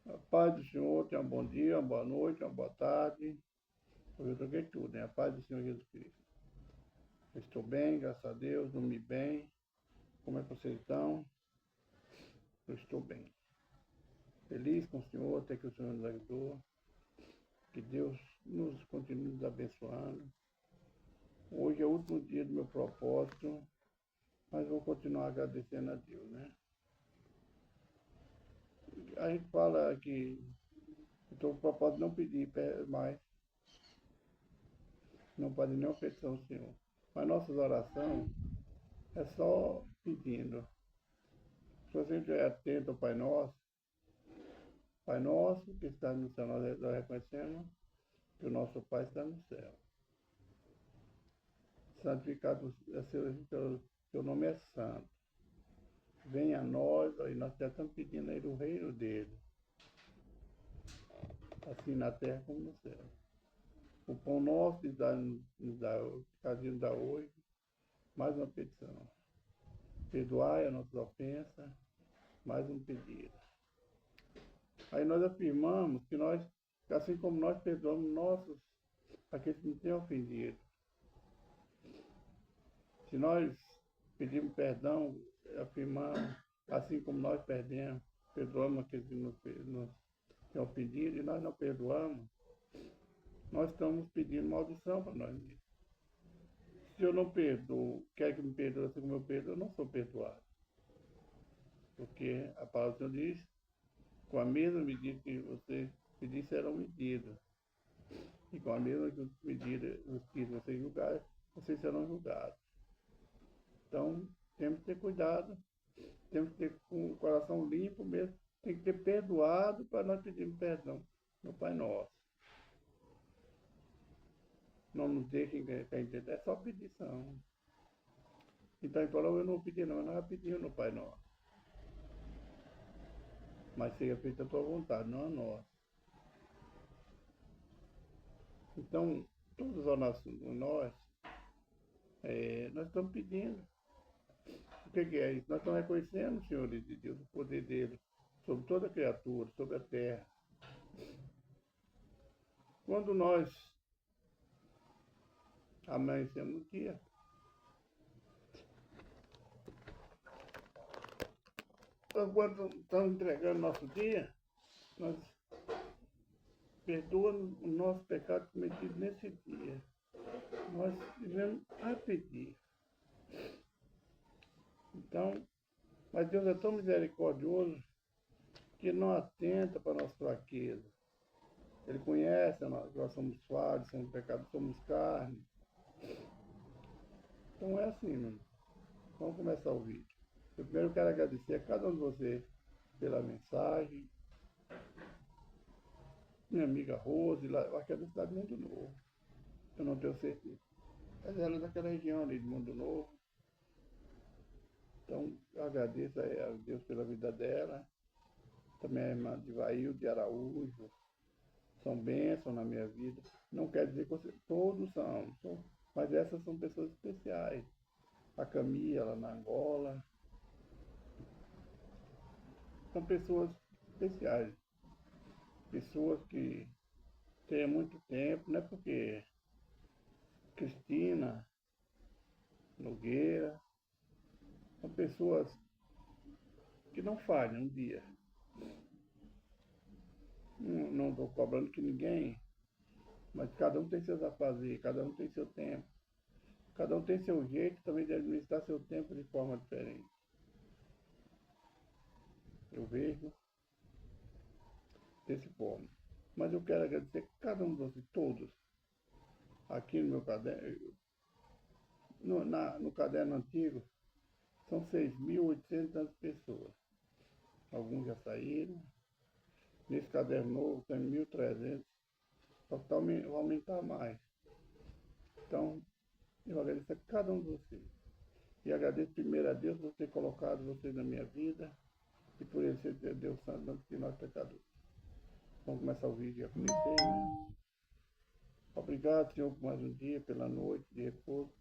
A paz do Senhor, tenha um bom dia, uma boa noite, uma boa tarde. Eu troquei tudo, né? A paz do Senhor Jesus Cristo. Eu estou bem, graças a Deus, dormi bem. Como é que vocês estão? Eu estou bem. Feliz com o Senhor, até que o Senhor nos ajudou. Que Deus nos continue nos abençoando. Hoje é o último dia do meu propósito, mas vou continuar agradecendo a Deus, né? A gente fala que estou com o propósito de não pedir mais, não fazer nenhuma petição ao Senhor. Mas nossas orações é só pedindo. Se você estiver atento ao Pai Nosso que está no céu, nós reconhecemos que o nosso Pai está no céu. Santificado é seu nome é santo. Venha a nós, e nós já estamos pedindo a Ele o reino dele, assim na terra como no céu. O pão nosso nos dá hoje, mais uma petição. Perdoai as nossas ofensas, mais um pedido. Aí nós afirmamos que nós, assim como nós perdoamos aqueles que nos têm ofendido. Se nós pedimos perdão, afirmamos, assim como nós perdoamos aqueles que nos têm ofendido, e nós não perdoamos, nós estamos pedindo maldição para nós mesmos. Se eu não perdoo, quer que me perdoe assim como eu perdoo, eu não sou perdoado. Porque a palavra do Senhor diz, com a mesma medida que você pedir, serão medidas. E com a mesma medida que vocês julgarem, vocês serão julgados. Então, temos que ter cuidado, temos que ter com o coração limpo mesmo, tem que ter perdoado para nós pedirmos perdão no Pai Nosso. Não nos deixem entender, é só petição. Então, ele falou, eu não pedi não, nós pedimos no Pai Nosso. Mas seja feita a tua vontade, não a nossa. Então, todos nós estamos pedindo. O que é isso? Nós estamos reconhecendo, Senhor de Deus, o poder dele sobre toda criatura, sobre a terra. Quando nós amanhecemos o dia, quando estamos entregando nosso dia, nós perdoamos o nosso pecado cometido nesse dia. Nós devemos a pedir. Então, mas Deus é tão misericordioso que não atenta para a nossa fraqueza. Ele conhece, nós somos falhos, somos pecados, somos carne. Então é assim, mano. Vamos começar o vídeo. Eu primeiro quero agradecer a cada um de vocês pela mensagem. Minha amiga Rose, lá, eu acho que é da cidade de Mundo Novo. Eu não tenho certeza. Mas ela é daquela região ali de Mundo Novo. Então, eu agradeço a Deus pela vida dela. Também a irmã de Vail, de Araújo. São bênçãos na minha vida. Não quer dizer que todos são, mas essas são pessoas especiais. A Camila, lá na Angola. São pessoas especiais. Pessoas que têm muito tempo, não é porque Cristina Nogueira, são pessoas que não falham um dia. Não estou cobrando que ninguém, mas cada um tem seus afazeres, cada um tem seu tempo. Cada um tem seu jeito também de administrar seu tempo de forma diferente. Eu vejo desse forma. Mas eu quero agradecer a cada um de vocês, todos, aqui no meu caderno, no caderno antigo, são 6.800 pessoas. Alguns já saíram. Nesse caderno novo tem 1.300. Só que vai aumentar mais. Então, eu agradeço a cada um de vocês. E agradeço primeiro a Deus por ter colocado vocês na minha vida e por ele ser Deus Santo antes que nós pecadores. Vamos começar o vídeo, já comecei, né? Obrigado, Senhor, por mais um dia, pela noite de repouso,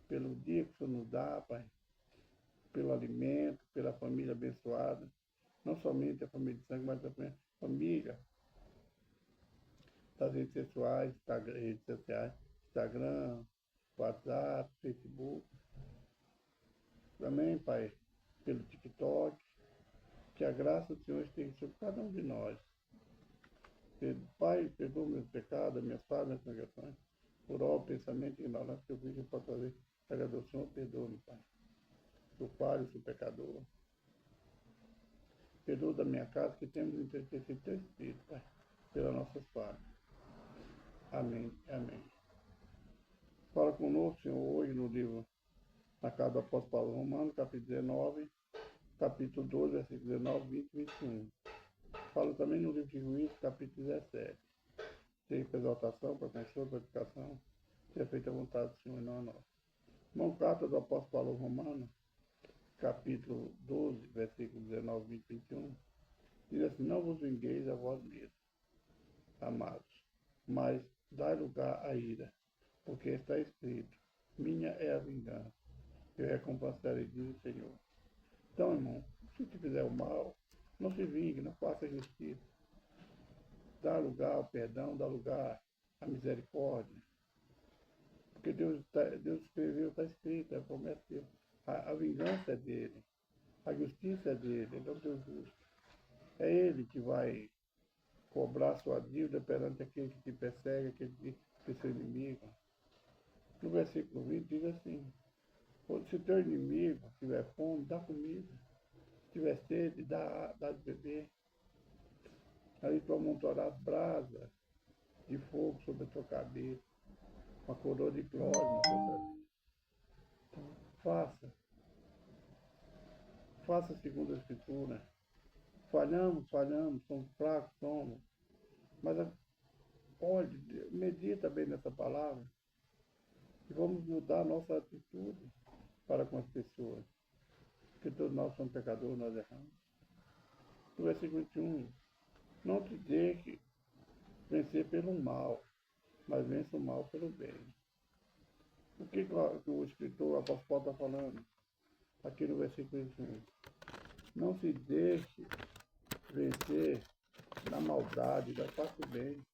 pelo dia que o Senhor nos dá, Pai, pelo alimento, pela família abençoada. não somente a família de sangue, mas também a família das redes sociais, Instagram, WhatsApp, Facebook, também, Pai, pelo TikTok, que a graça do Senhor esteja sobre cada um de nós. Pai, perdoa meus pecados, minhas falhas, minhas negações, por obra, pensamento e ignorância que eu fiz e posso fazer. Agradeço ao Senhor, perdoa-me, Pai. Sou falho, sou pecador. Perdoa da minha casa que temos entristecido teu Espírito, Pai, pelas nossas falhas. Amém, amém. Fala conosco, Senhor, hoje no livro, na casa do apóstolo Paulo Romano, capítulo 19, capítulo 12, versículo 19, 20 e 21. Fala também no livro de Juízes, capítulo 17. Seja para exaltação, para consolo, para edificação, seja feita a vontade do Senhor e não a nossa. Irmão, carta do apóstolo Paulo Romano, capítulo 12, versículo 19, 20 e 21, diz assim: não vos vingueis a vós mesmos, amados, mas dai lugar à ira, porque está escrito: minha é a vingança, eu recompensarei, diz o Senhor. Então, irmão, se te fizer o mal, não se vingue, não faça justiça. Dá lugar ao perdão, dá lugar à misericórdia. Porque Deus escreveu, está escrito, é a promessa dele. A vingança é dele, a justiça é dele, ele é o Deus justo. É ele que vai cobrar sua dívida perante aquele que te persegue, aquele que é seu inimigo. No versículo 20 diz assim: se teu inimigo tiver fome, dá comida. Se tiver sede, dá de beber. Aí tu amontoarás brasa de fogo sobre a tua cabeça, uma coroa de glória na tua cabeça. Então, faça segundo a Escritura. Falhamos, somos fracos, somos. Mas olhe, medita bem nessa palavra e vamos mudar a nossa atitude para com as pessoas. Porque todos nós somos pecadores, nós erramos. No versículo 21, não te deixe vencer pelo mal, mas vença o mal pelo bem. O que o escritor, o apóstolo Paulo está falando aqui no versículo 21? Não se deixe vencer na maldade, da faça o bem.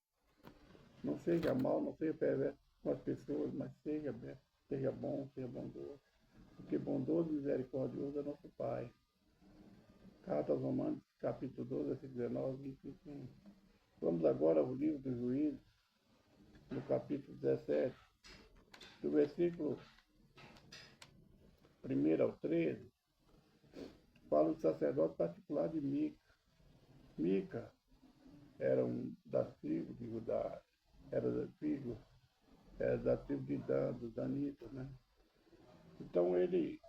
Não seja mal, não seja perverso com as pessoas, mas seja bom, seja bondoso. Porque bondoso e misericordioso é nosso Pai. Carta aos Romanos, capítulo 12, versículo 19, 20 e 21. Vamos agora ao livro dos Juízes, no capítulo 17, do versículo 1 ao 13, fala do sacerdote particular de Mica. Mica era das tribos de Judá, era da tribo de Dan, dos Danitas, né? Então ele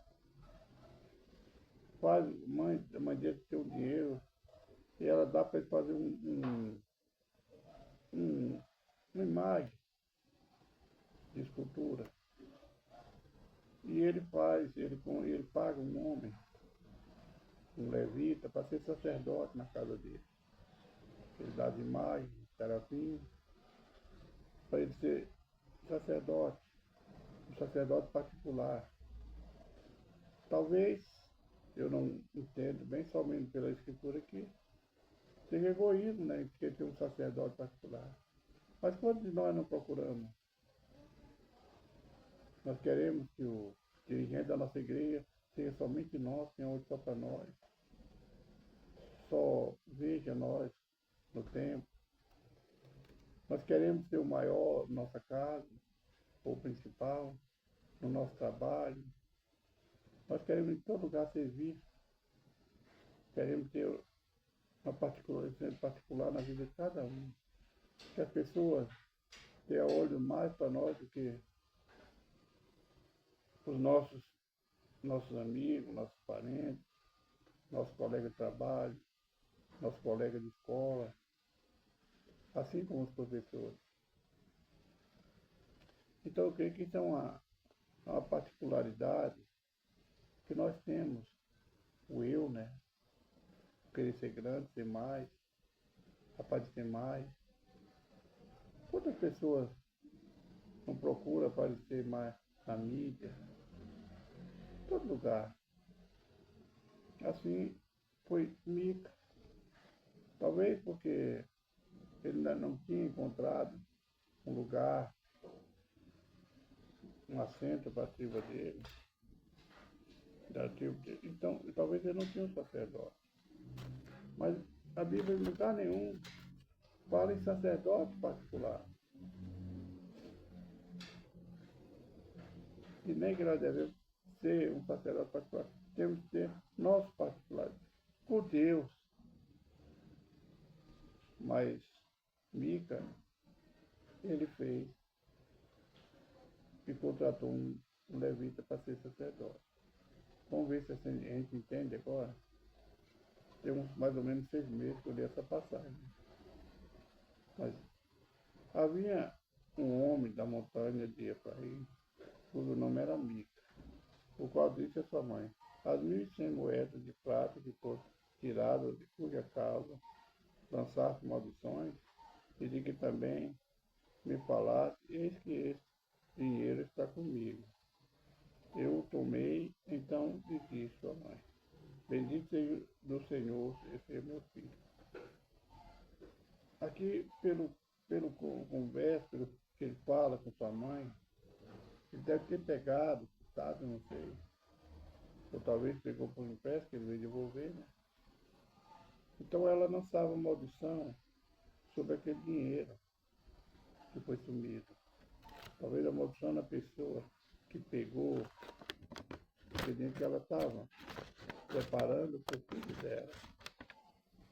faz, a mãe dele tem um dinheiro, e ela dá para ele fazer uma imagem de escultura. E ele paga um homem, um levita, para ser sacerdote na casa dele. Ele dá as imagens, serafim, para ele ser sacerdote, um sacerdote particular. Talvez, eu não entendo bem, somente pela escritura aqui, seja egoísmo, né, porque tem um sacerdote particular. Mas quantos de nós não procuramos? Nós queremos que o dirigente da nossa igreja seja somente nós, tenha olho só para nós, só veja nós no templo. Nós queremos ser o maior na nossa casa, ou o principal, no nosso trabalho. Nós queremos em todo lugar ser vistos. Queremos ter uma particular na vida de cada um. Que as pessoas tenham olho mais para nós do que os nossos amigos, nossos parentes, nossos colegas de trabalho, nossos colegas de escola, assim como os professores. Então eu creio que isso é uma particularidade que nós temos, o eu, né? Querer ser grande, ser mais, capaz de ser mais. Quantas pessoas não procuram aparecer mais na mídia? Em todo lugar. Assim foi Mica. Talvez porque ele ainda não tinha encontrado um lugar, um assento para a tribo dele, Então, talvez ele não tinha um sacerdote. Mas a Bíblia, em lugar nenhum, fala em sacerdote particular. E nem que nós devemos ser um sacerdote particular. Temos que ter nossos particulares, por Deus. Mas Mica, ele fez e contratou um levita para ser sacerdote. Vamos ver se a gente entende agora. Tem uns mais ou menos 6 meses que eu li essa passagem. Mas havia um homem da montanha de Efraim, cujo nome era Mica, o qual disse a sua mãe: as 1.100 moedas de prata que foram tiradas de cuja causa lançaste maldições, e de que também me falaste, eis que este dinheiro está comigo. Eu o tomei, então disse sua mãe: bendito seja do Senhor, esse é meu filho. Aqui, pelo conversa, pelo que ele fala com sua mãe, ele deve ter pegado, sabe, não sei. Ou talvez pegou por empréstimo, que ele veio devolver, né? Então ela lançava maldição sobre aquele dinheiro que foi sumido. Talvez a maldição na pessoa que pegou, entendendo que ela estava preparando para o filho dela,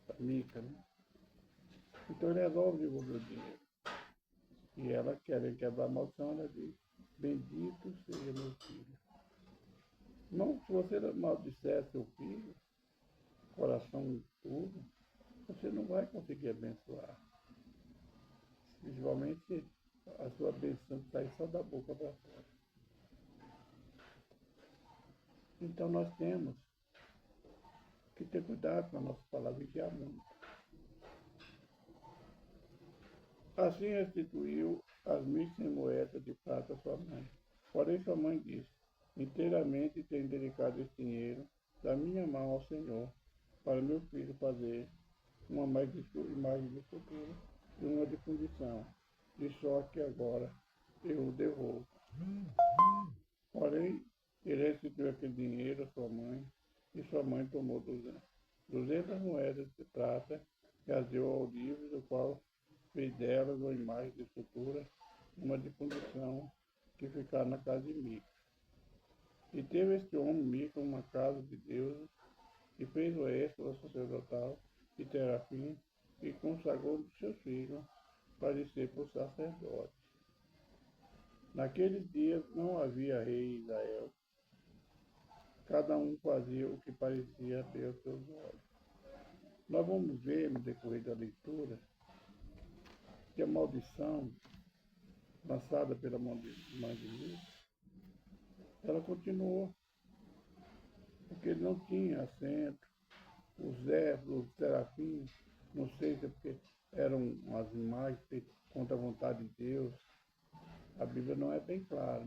a Mica, né? Então ele resolve devolver o dinheiro. E ela, querendo quebrar a maldição, ela diz: bendito seja meu filho. Não, se você maldisser seu filho, coração e tudo, você não vai conseguir abençoar. Principalmente se a sua bênção sair só da boca para fora. Então nós temos que ter cuidado com a nossa palavra e vigiar muito. Assim restituiu as 1.100 moedas de prata à sua mãe. Porém sua mãe disse: inteiramente tenho dedicado esse dinheiro da minha mão ao Senhor, para meu filho fazer uma imagem de escultura e uma de fundição, de sorte que agora eu o devolvo. Porém, ele restituiu aquele dinheiro à sua mãe, e sua mãe tomou 200 moedas de prata e as deu ao livro, do qual fez delas uma imagem de escultura, uma de fundição, que ficava na casa de Mica. E teve este homem, Mica, uma casa de Deus, e fez o extra sacerdotal de Terafim, e consagrou seus filhos para ser por sacerdote. Naqueles dias não havia rei em Israel. Cada um fazia o que parecia ter aos seus olhos. Nós vamos ver no decorrer da leitura que a maldição lançada pela mãe de Mica, ela continuou, porque ele não tinha assento. Os elfos, os serafins, não sei se é porque eram as imagens feitas contra a vontade de Deus. A Bíblia não é bem clara.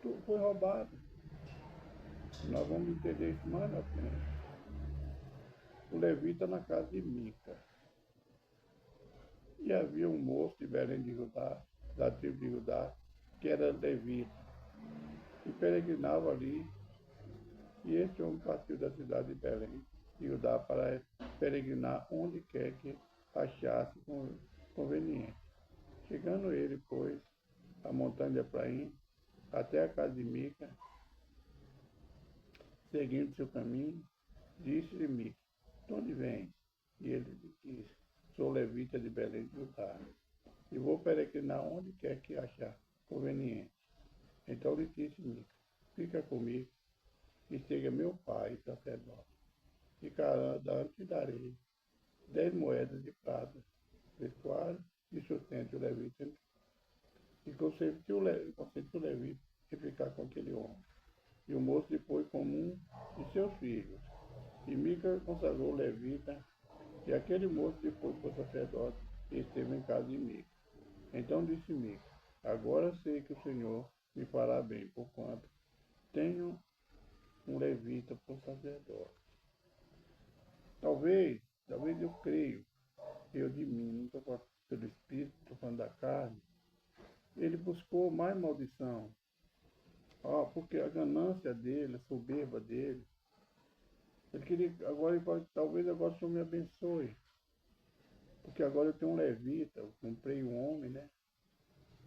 Tudo foi roubado. Nós vamos entender isso mais na frente. O levita na casa de Mica. E havia um moço de Belém de Judá, da tribo de Judá, que era levita, e peregrinava ali. E este homem partiu da cidade de Belém de Judá para peregrinar onde quer que achasse conveniente. Chegando ele, pois, à montanha de Efraim, até a casa de Mica, seguindo seu caminho, disse-lhe Mica: de onde vens? E ele disse: sou levita de Belém de Judá, e vou peregrinar onde quer que achar conveniente. Então lhe disse Mica: fica comigo, e seja meu pai sacerdote. E cada ano te darei 10 moedas de prata, vestuário e sustento o levita, e consente o levita de ficar com aquele homem. E o moço depois com um de seus filhos. E Mica consagrou o levita, e aquele moço depois foi sacerdote, e esteve em casa de Mica. Então disse Mica: agora sei que o Senhor me fará bem, porquanto tenho um levita para o sacerdote. Talvez eu creio, eu de mim, não estou falando pelo Espírito, estou falando da carne, ele buscou mais maldição. Porque a ganância dele, a soberba dele, ele queria, agora ele pode, talvez agora o Senhor me abençoe. Porque agora eu tenho um levita, eu comprei um homem, né?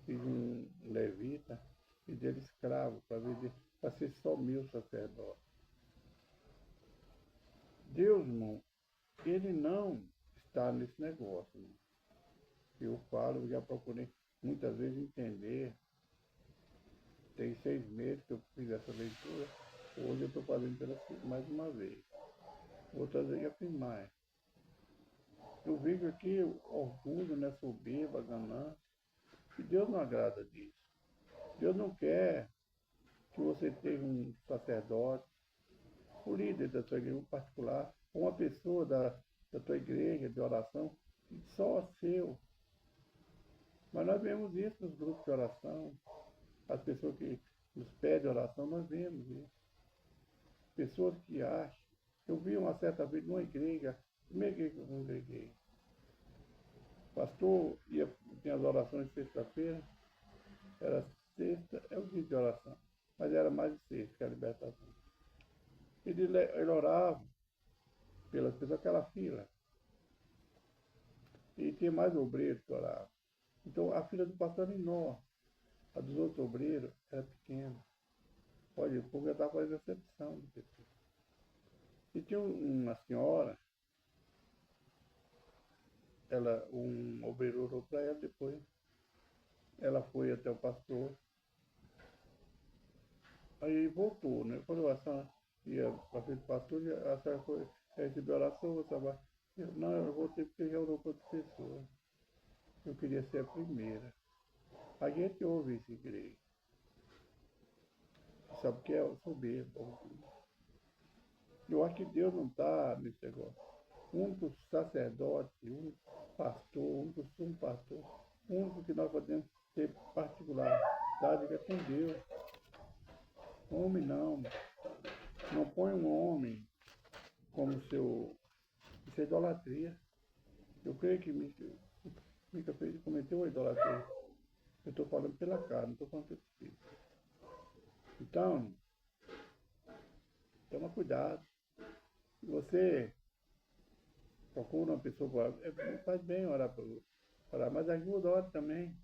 Fiz um levita, e dele escravo, para ser só meu sacerdote. Deus, irmão, ele não está nesse negócio, irmão. Eu falo, já procurei muitas vezes entender. Tem 6 meses que eu fiz essa leitura. Hoje eu estou fazendo mais uma vez. Outras vezes eu fiz mais. Eu vejo aqui o orgulho, né, soberba, ganância. E Deus não agrada disso. Deus não quer que você tenha um sacerdote, o líder da sua igreja particular, uma pessoa da tua igreja de oração, só seu. Mas nós vemos isso nos grupos de oração. As pessoas que nos pedem oração, nós vemos isso. Pessoas que acham. Eu vi uma certa vez numa igreja, primeira igreja que eu congreguei. O pastor tinha as orações de sexta-feira, era sexta, é o dia de oração, mas era mais de sexta, que é a libertação. Ele orava pelas pessoas, aquela fila. E tinha mais obreiros que oravam. Então a fila do pastor era enorme. A dos outros obreiros era pequena. Olha, o povo já estava fazendo acepção de pessoas. E tinha uma senhora, um obreiro orou para ela depois. Ela foi até o pastor. Aí voltou, né? Quando a senhora ia para frente do pastor, a senhora foi receber oração, você vai. Não, eu voltei porque já orou para outra pessoa. Eu queria ser a primeira. A gente ouve isso, igreja. Sabe o que é? Soberba. Eu acho que Deus não está nesse negócio. Um dos sacerdotes, um pastor, um pastor, único que nós podemos ter particularidade é com Deus. Homem não. Não põe um homem como seu. Isso é idolatria. Eu creio que Mica cometeu uma idolatria. Eu estou falando pela carne, não estou falando pelo Espírito. Então, toma cuidado. Você procura uma pessoa, faz bem orar por orar, mas ajuda, ora também.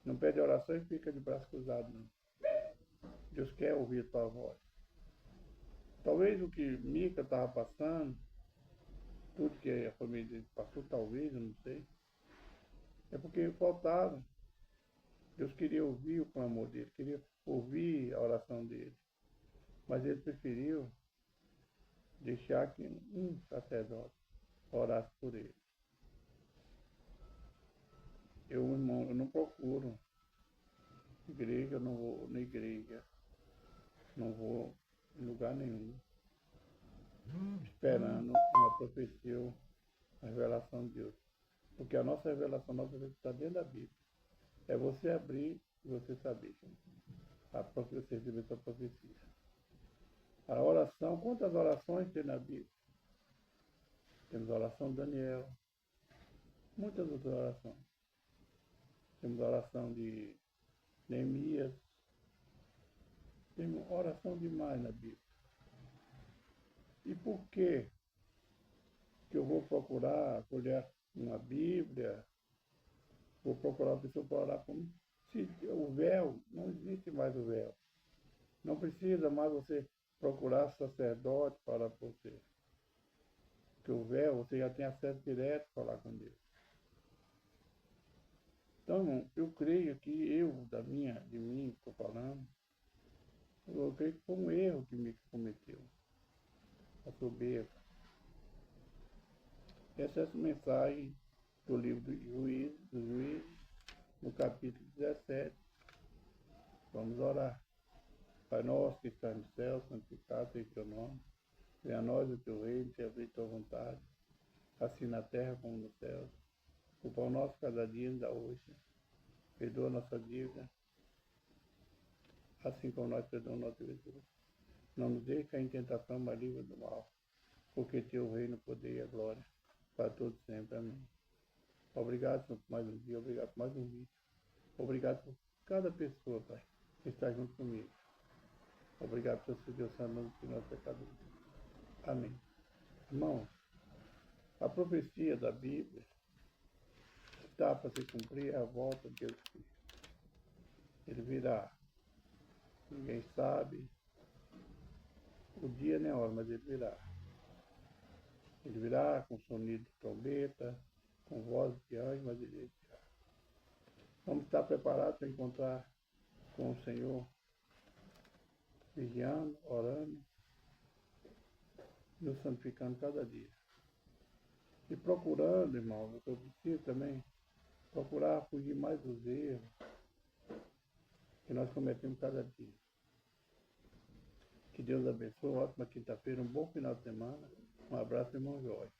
Não pede oração e fica de braço cruzado, não. Deus quer ouvir a tua voz. Talvez o que Mica estava passando, tudo que a família passou, talvez, eu não sei, é porque faltava. Deus queria ouvir o clamor dele, queria ouvir a oração dele. Mas ele preferiu deixar que um sacerdote orasse por ele. Irmão, eu não procuro igreja, eu não vou na igreja, não vou em lugar nenhum, esperando uma profecia, uma revelação de Deus. Porque a nossa revelação está dentro da Bíblia. É você abrir e você saber. Você receber essa profecia. A oração, quantas orações tem na Bíblia? Temos a oração de Daniel, muitas outras orações. Temos a oração de Neemias. Temos oração demais na Bíblia. E por que eu vou procurar olhar uma Bíblia, vou procurar uma pessoa para orar por mim? Se o véu, não existe mais o véu. Não precisa mais você procurar sacerdote para orar por você. Porque o véu, você já tem acesso direto para falar com Deus. Então, eu creio que de mim, estou falando, eu creio que foi um erro que me cometeu. A soberba. Essa é a mensagem do livro do Juízes, no capítulo 17. Vamos orar. Pai nosso que está no céu, santificado seja o teu nome. Venha a nós o teu reino, seja feita a tua vontade, assim na terra como no céu. O pão nosso cada dia nos dá hoje. Perdoa a nossa dívida, assim como nós perdoamos nossos devedores. Não nos deixe cair em tentação, mas livra do mal. Porque teu reino, o poder e a glória, para todos sempre. Amém. Obrigado por mais um dia, obrigado por mais um vídeo. Obrigado por cada pessoa, Pai, que está junto comigo. Obrigado por ser Deus sanando de nossos pecadores. Amém. Irmãos, a profecia da Bíblia está para se cumprir a volta de Jesus Cristo. Ele virá. Ninguém sabe o dia nem a hora, mas ele virá. Ele virá com sonido de trombeta, com voz de anjo, mas ele virá. Vamos estar preparados para encontrar com o Senhor, vigiando, orando, nos santificando cada dia. E procurando, irmãos, eu preciso também procurar fugir mais dos erros que nós cometemos cada dia. Que Deus abençoe, ótima quinta-feira, um bom final de semana. Um abraço, irmão Jorge.